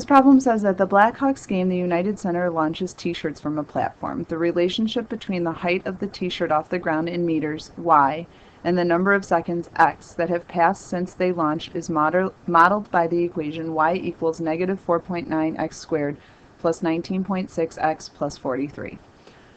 problem says that the Blackhawks game, the United Center launches t-shirts from a platform. The relationship between the height of the t-shirt off the ground in meters, y, and the number of seconds, x, that have passed since they launched is modeled by the equation y equals negative 4.9 x squared plus 19.6 x plus 43.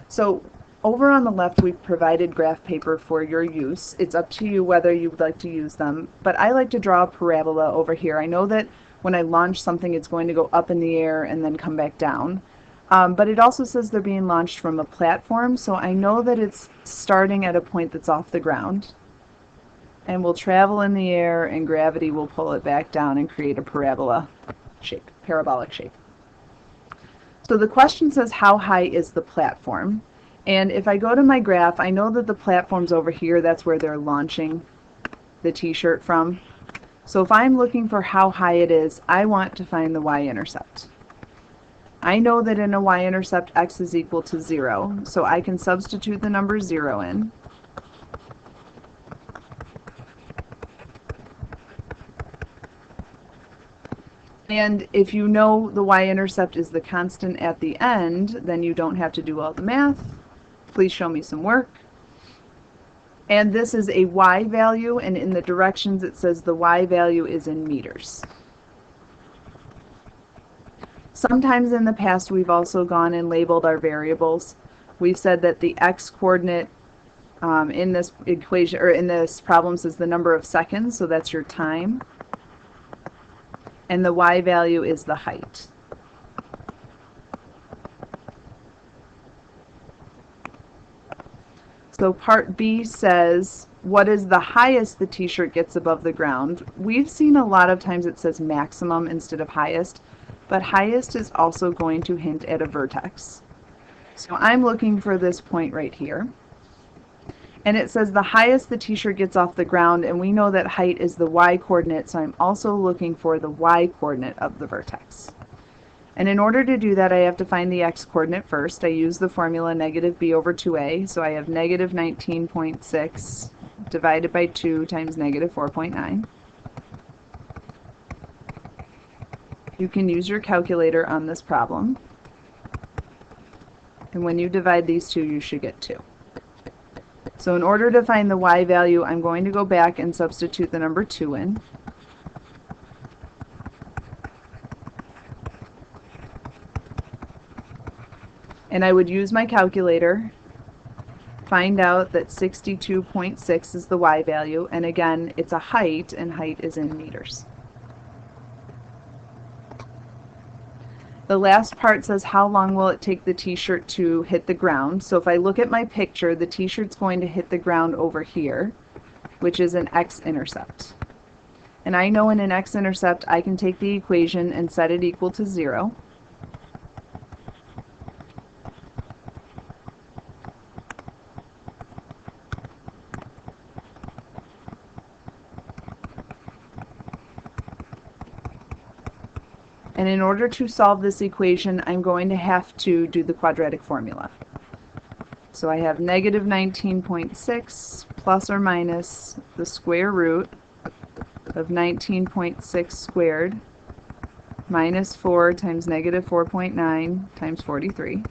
So over on the left, we've provided graph paper for your use. It's up to you whether you would like to use them, but I like to draw a parabola over here. I know that when I launch something, it's going to go up in the air and then come back down. But it also says they're being launched from a platform, so I know that it's starting at a point that's off the ground and will travel in the air, and gravity will pull it back down and create a parabolic shape. So the question says, how high is the platform? And if I go to my graph, I know that the platform's over here. That's where they're launching the t-shirt from. So if I'm looking for how high it is, I want to find the y-intercept. I know that in a y-intercept, x is equal to 0, so I can substitute the number 0 in. And if you know the y-intercept is the constant at the end, then you don't have to do all the math. Please show me some work. And this is a y value, and in the directions it says the y value is in meters. Sometimes in the past we've also gone and labeled our variables. We've said that the x-coordinate in this equation, or in this problem, says the number of seconds, so that's your time. And the y value is the height. So part B says, what is the highest the t-shirt gets above the ground? We've seen a lot of times it says maximum instead of highest, but highest is also going to hint at a vertex. So I'm looking for this point right here. And it says the highest the t-shirt gets off the ground, and we know that height is the y-coordinate, so I'm also looking for the y-coordinate of the vertex. And in order to do that, I have to find the x-coordinate first. I use the formula negative b over 2a, so I have negative 19.6 divided by 2 times negative 4.9. You can use your calculator on this problem. And when you divide these two, you should get 2. So in order to find the y value, I'm going to go back and substitute the number 2 in. And I would use my calculator, find out that 62.6 is the y value, and again, it's a height, and height is in meters. The last part says how long will it take the t-shirt to hit the ground. So if I look at my picture, the t-shirt's going to hit the ground over here, which is an x-intercept. And I know in an x-intercept I can take the equation and set it equal to 0. And in order to solve this equation, I'm going to have to do the quadratic formula. So I have negative 19.6 plus or minus the square root of 19.6 squared minus 4 times negative 4.9 times 43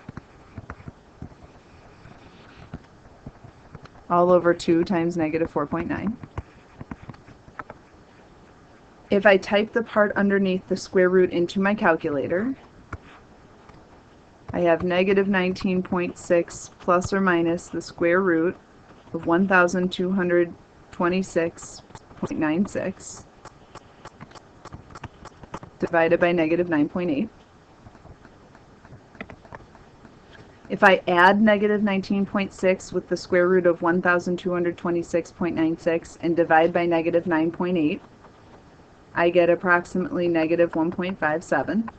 all over 2 times negative 4.9. If I type the part underneath the square root into my calculator, I have negative 19.6 plus or minus the square root of 1,226.96 divided by negative 9.8. If I add negative 19.6 with the square root of 1,226.96 and divide by negative 9.8, I get approximately negative 1.57.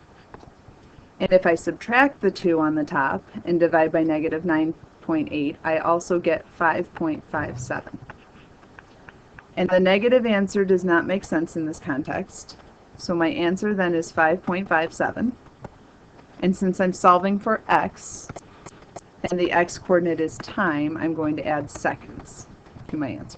And if I subtract the 2 on the top and divide by negative 9.8, I also get 5.57. And the negative answer does not make sense in this context, so my answer then is 5.57. And since I'm solving for x, and the x-coordinate is time, I'm going to add seconds to my answer.